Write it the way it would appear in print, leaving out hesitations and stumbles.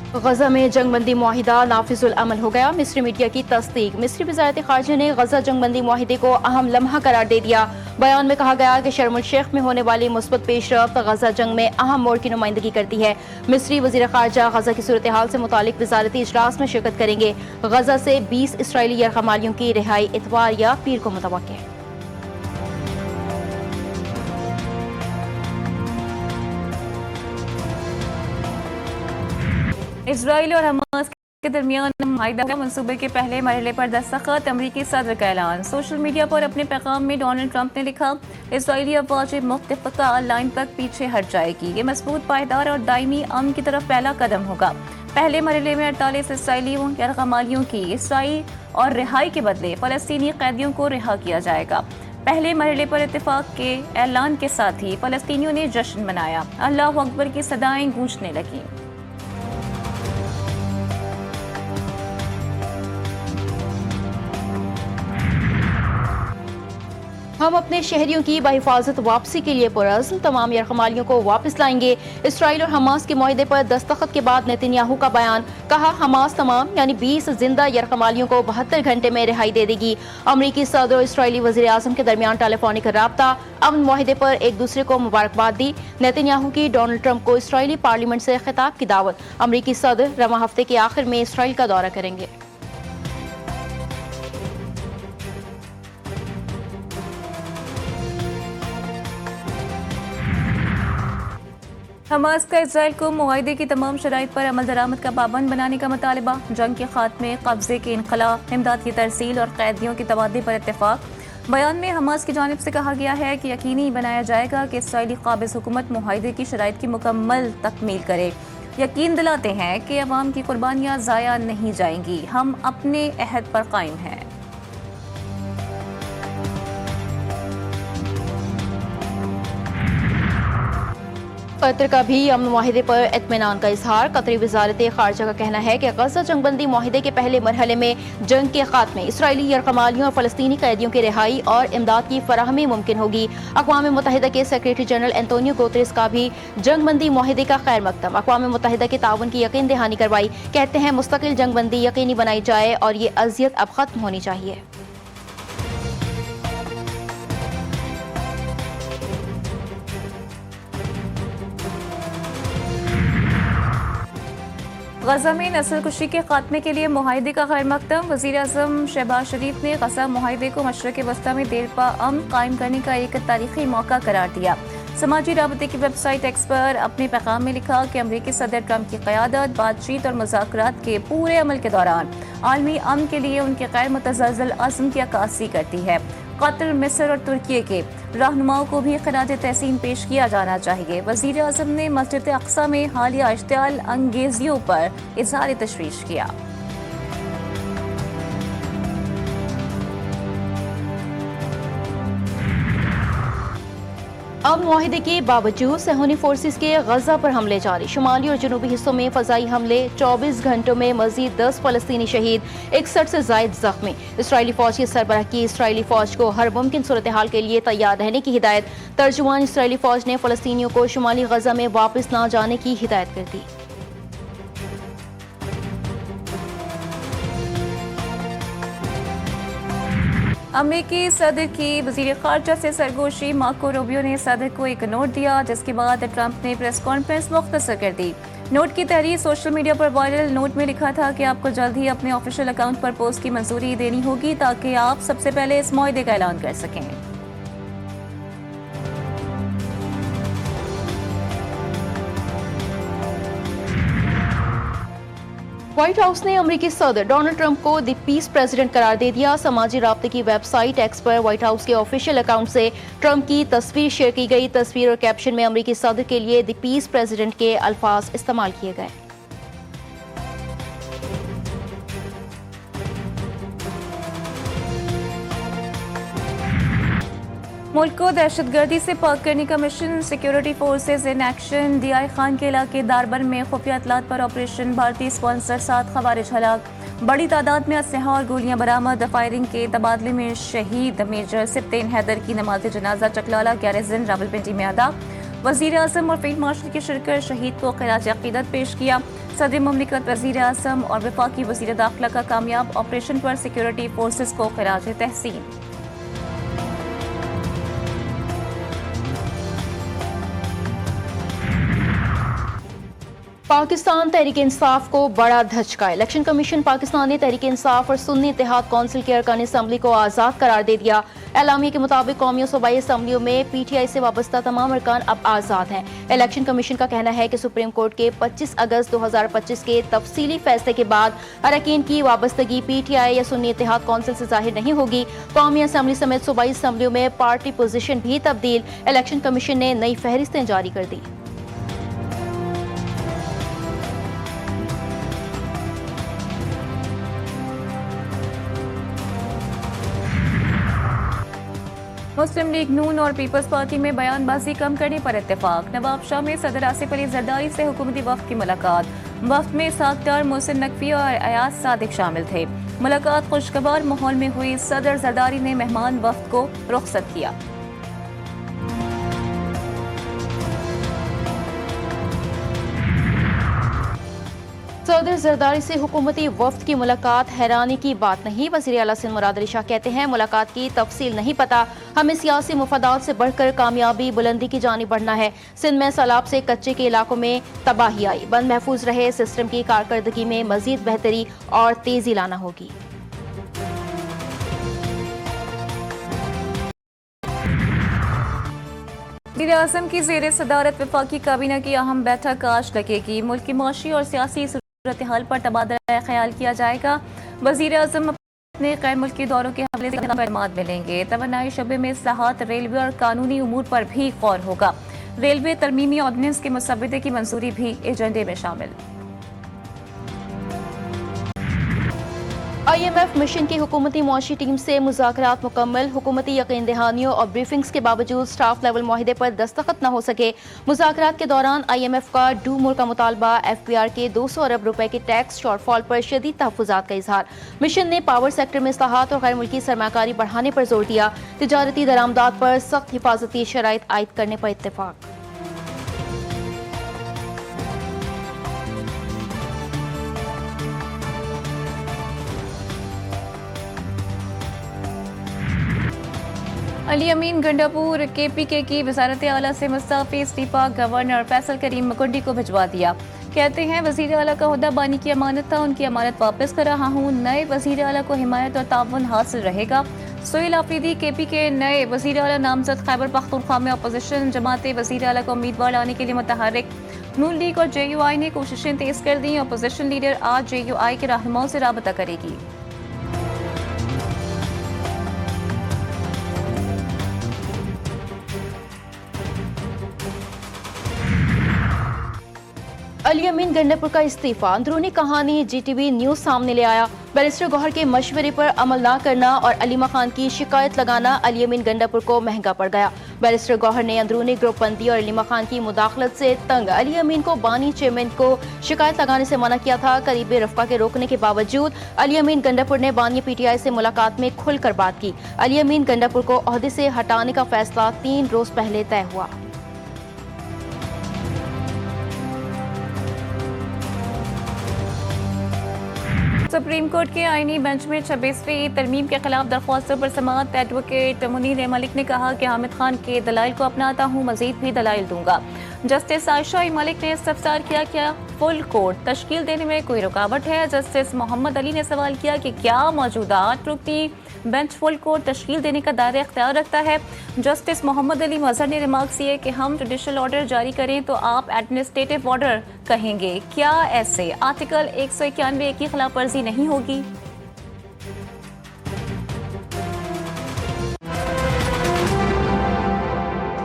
गजा में जंगबंदी मुआहिदा नाफिजुल अमल हो गया। मिस्री मीडिया की तस्दीक। मिस्री वज़ारत ख़ारजा ने गजा जंगबंदी मुआहिदे को अहम लम्हा करार दे दिया। बयान में कहा गया कि शर्म अल शेख में होने वाली मुस्बत पेशरफ्त गजा जंग में अहम मोड़ की नुमाइंदगी करती है। मिस्री वज़ीर ख़ारजा गजा की सूरत हाल से मुतालिक वज़ारती इजलास में शिरकत करेंगे। गजा से 20 इसराइली यरग़मालियों की रिहाई इतवार या पीर को मुतवक्किल है। इजराइल और हमास के दरमियान मुआहिदा मंसूबे के पहले मरहले पर दस्तखत। अमरीकी सदर का ऐलान। सोशल मीडिया पर अपने पैगाम में डोनाल्ड ट्रंप ने लिखा, इसराइली अफवाज मुत्तफ़िका लाइन तक पीछे हट जाएगी। ये मजबूत, पायदार और दायमी अमन की तरफ पहला कदम होगा। पहले मरहले में 48 इसराइलियों यरग़मालियों की इसराइल और रिहाई के बदले फ़लस्तीनी कैदियों को रिहा किया जाएगा। पहले मरहले पर इत्तेफाक के ऐलान के साथ ही फ़लस्तीनियों ने जश्न मनाया। अल्लाहु अकबर की सदाएं गूंजने लगीं। हम अपने शहरियों की बहिफाजत वापसी के लिए पुरअज़्म, तमाम यरग़मालियों को वापस लाएंगे। इसराइल और हमास के मुआहिदे पर दस्तखत के बाद नेतन्याहू का बयान। कहा, हमास तमाम यानी 20 जिंदा यरग़मालियों को 72 घंटे में रिहाई दे देगी। अमरीकी सदर और इसराइली वज़ीर आज़म के दरमियान टेलीफोनिक राब्ता। अमन मुआहिदे पर एक दूसरे को मुबारकबाद दी। नेतन्याहू की डोनाल्ड ट्रंप को इसराइली पार्लियामेंट से खिताब की दावत। अमरीकी सदर रवां हफ्ते के आखिर में इसराइल का दौरा करेंगे। हमास का इसराइल को मुआहिदे की तमाम शराइत पर अमल दरामद का पाबंद बनाने का मुतालबा। जंग के खात्मे, कब्जे के इनखला, इमदाद की तरसील और कैदियों के तबादले पर इत्तेफाक। बयान में हमास की जानिब से कहा गया है कि यकीनी बनाया जाएगा कि इसराइली काबिज हुकूमत मुआहिदे की शराइत की मुकम्मल तकमील करे। यकीन दिलाते हैं कि अवाम की कुर्बानियाँ ज़ाया नहीं जाएंगी। हम अपने अहद पर कायम हैं। कतर का भी अमन मुआहिदे पर इत्मीनान का इजहार। कतरी वज़ारत ख़ारजा का कहना है कि गजा जंगबंदी मुआहिदे के पहले मरहले में जंग के खात्मे, इसराइली यरग़मालियों और फ़लस्तीनी कैदियों की रिहाई और इमदाद की फराहमी मुमकिन होगी। अक़वाम मुत्तहिदा के सेक्रेटरी जनरल एंटोनियो गुतेरेस का भी जंगबंदी मुआहिदे का खैर मकदम। अक़वाम मुत्तहिदा के ताउन की यकीन दहानी करवाई। कहते हैं मुस्तकिल जंगबंदी यकीनी बनाई जाए और ये अज़ियत अब ख़त्म होनी चाहिए। गजा में नस्ल कुशी के खात्मे के लिए मुआहिदे का खैर मकदम। वज़ीर आज़म शहबाज शरीफ ने गजा मुआहिदे को मशरक़ वस्ता में देरपा अमन कायम करने का एक तारीखी मौका करार दिया। समाजी राबते की वेबसाइट एक्स पर अपने पैगाम में लिखा कि अमरीकी सदर ट्रंप की क़यादत, बातचीत और मुज़ाकरात के पूरे अमल के दौरान आलमी अमन के लिए उनके गैर मुतज़लज़ल अज़्म की अक्कासी करती है। कतर, मिस्र और तुर्की के रहनुमाओं को भी खराज तहसीन पेश किया जाना चाहिए। वज़ीर आज़म ने मस्जिद अक़सा में हालिया इश्तियाल अंगेजियों पर इज़हार तशवीश किया। अमन मुआहिदे के बावजूद सेहूनी फोर्सेस के गजा पर हमले जारी। शुमाली और जनूबी हिस्सों में फ़ज़ाई हमले। 24 घंटों में मजीद 10 फ़लस्तीनी शहीद, 61 से ज़ायद जख्मी। इसराइली फ़ौज की सरबराह की इसराइली फ़ौज को हर मुमकिन सूरत हाल के लिए तैयार रहने की हिदायत। तर्जुमान इसराइली फ़ौज ने फ़लस्तीनियों को शुमाली गजा में वापस न जाने की हिदायत कर दी। अमेरिकी सदर की वज़ीर ख़ारजा से सरगोशी। मार्को रूबियो ने सदर को एक नोट दिया, जिसके बाद ट्रंप ने प्रेस कॉन्फ्रेंस मुख्तसर कर दी। नोट की तहरीर सोशल मीडिया पर वायरल। नोट में लिखा था कि आपको जल्द ही अपने ऑफिशियल अकाउंट पर पोस्ट की मंजूरी देनी होगी ताकि आप सबसे पहले इस मुआहिदे का ऐलान कर सकें। व्हाइट हाउस ने अमेरिकी सदर डोनाल्ड ट्रंप को द पीस प्रेसिडेंट करार दे दिया। समाजी राब्ते की वेबसाइट एक्स पर व्हाइट हाउस के ऑफिशियल अकाउंट से ट्रंप की तस्वीर शेयर की गई। तस्वीर और कैप्शन में अमेरिकी सदर के लिए द पीस प्रेसिडेंट के अल्फाज इस्तेमाल किए गए। मुल्क को दहशतगर्दी से पाक करने का mission. Security forces in action. DI Khan के इलाके दारबन में खुफिया इत्तलात पर ऑपरेशन। भारतीय स्पॉन्सर 7 खवारिज हलाक। बड़ी तादाद में असलहा और गोलियां बरामद। फायरिंग के तबादले में शहीद मेजर सिप्तेन हैदर की नमाज जनाजा चकलाला गैरिजन रावलपिंडी में अदा। वज़ीर आज़म और फील्ड मार्शल की शिरकत शहीद को खिराज अक़ीदत पेश किया। सदर मुमलिकत वज़ीर आज़म और वफाकी वज़ीर दाखिला का कामयाब ऑपरेशन पर सिक्योरिटी फोर्सेस को खिराज तहसीन। पाकिस्तान तहरीक इंसाफ को बड़ा धचका। इलेक्शन कमीशन पाकिस्तान ने तहरीक इंसाफ और सुन्नी इत्तेहाद कौंसिल की अरकान असम्बली को आज़ाद करार दे दिया। एलामिया के मुताबिक कौमी और सूबाई असम्बलियों में PTI से वाबस्ता तमाम अरकान अब आज़ाद हैं। इलेक्शन कमीशन का कहना है कि सुप्रीम कोर्ट के 25 अगस्त 2025 के तफसीली फैसले के बाद अरकान की वाबस्तगी PTI या सुन्नी इत्तेहाद कौंसिल से जाहिर नहीं होगी। कौमी असम्बली समेत सूबाई असम्बलियों में पार्टी पोजीशन भी तब्दील। इलेक्शन कमीशन ने नई फहरिस्तें जारी कर दी। मुस्लिम लीग नून और पीपल्स पार्टी में बयानबाजी कम करने पर इत्तेफाक। नवाब शाह में सदर आसिफ अली जरदारी से हुकूमती वफ्द की मुलाकात। वफ्द में साख्तार मोहसिन नकवी और अयाज सादिक शामिल थे। मुलाकात खुशगवार माहौल में हुई। सदर जरदारी ने मेहमान वफ्द को रुखसत किया। सदर जरदारी से हुकूमती वफ्द की मुलाकात हैरानी की बात नहीं। वज़ीर आला सिंध मुराद अली शाह कहते हैं, मुलाकात की तफसील नहीं पता, हमें सियासी मुफादात से बढ़कर कामयाबी बुलंदी की जानी बढ़ना है। सिंध में सैलाब से कच्चे के इलाकों में तबाही आई, बंद महफूज रहे। सिस्टम की कारकर्दगी में मजीद बेहतरी और तेजी लाना होगी। वज़ीर आज़म की ज़ेर सदारत वफाकी काबीना की अहम बैठक आज लगेगी। मुल्क की माशी और सियासी सूरत हाल पर तबादला ख्याल किया जाएगा। वज़ीर आज़म अपने गैर मुल्की दौरों के हवाले से मालूमात मिलेंगे। तवन्नाई शबे में इस्लाहात, रेलवे और कानूनी उमूर पर भी गौर होगा। रेलवे तरमीमी ऑर्डिनेंस के मुसव्वदे की मंजूरी भी एजेंडे में शामिल। IMF मिशन की हुकूमती मुआशी टीम से मुज़ाकरात मुकम्मल। हुकूमती यकीन दहानियों और ब्रीफिंग्स के बावजूद स्टाफ लेवल मुआहिदे पर दस्तखत न हो सके। मुज़ाकरात के दौरान IMF का डू मोर का मुतालबा, FPR के 200 अरब रुपए के टैक्स शॉर्टफॉल पर शदीद तहफ़्फ़ुज़ात का इजहार। मिशन ने पावर सेक्टर में इस्लाहात और गैर मुल्की सरमाकारी बढ़ाने पर जोर दिया। तिजारती दरामदात पर सख्त हिफाजती शराइत आयद करने पर इत्तेफाक। अली अमीन गंडापुर KPK की वज़ारत आला से मुस्तफ़ी इस्तीफा गवर्नर फैसल करीम मकुंडी को भिजवा दिया। कहते हैं, वज़ीर आला का ओहदा बानी की अमानत था, उनकी अमानत वापस कर रहा हूँ। नए वज़ीर आला को हिमायत और ताउन हासिल रहेगा। सोहेल आफरीदी KPK नए वज़ीर आला नामजद। खैबर पख्तूनख्वा में अपोजिशन जमातें वज़ीर आला को उम्मीदवार लाने के लिए मुतहर्रिक। नून लीग और JUI ने कोशिशें तेज कर दी। अपोजिशन लीडर आज JUI के रहनुमाओं से राबता करेगी। अली अमीन गंडापुर का इस्तीफा। अंदरूनी कहानी GTV न्यूज सामने ले आया। बैरिस्टर गौहर के मशवरे पर अमल न करना और अलीमा खान की शिकायत लगाना अली अमीन गंडापुर को महंगा पड़ गया। बैरिस्टर गौहर ने अंदरूनी ग्रुप बंदी और अलीमा खान की मुदाखलत से तंग अली अमीन को बानी चेयरमैन को शिकायत लगाने से मना किया था। करीब रफ़ा के रोकने के बावजूद अली अमीन गंडापुर ने बानी PTI से मुलाकात में खुलकर बात की। अली अमीन गंडापुर को ओहदे से हटाने का फैसला 3 रोज पहले तय हुआ। सुप्रीम कोर्ट के आईनी बेंच में 26वीं तरमीम के खिलाफ दरख्वास्तों पर समाअत। एडवोकेट मुनीर मलिक ने कहा कि हामिद खान के दलाइल को अपनाता हूँ, मजीद भी दलाइल दूंगा। जस्टिस आयशा मलिक ने इस्तफसार किया, क्या फुल कोर्ट तश्कील देने में कोई रुकावट है। जस्टिस मोहम्मद अली ने सवाल किया कि क्या मौजूदा 8 रुकनी बेंच फुल कोर्ट तश्कील देने का दायरा इख्तियार रखता है। जस्टिस मोहम्मद अली मजहर ने रिमार्क्स किए कि हम जुडिशल ऑर्डर जारी करें तो आप एडमिनिस्ट्रेटिव ऑर्डर कहेंगे, क्या ऐसे आर्टिकल 191 की खिलाफ वर्जी नहीं होगी।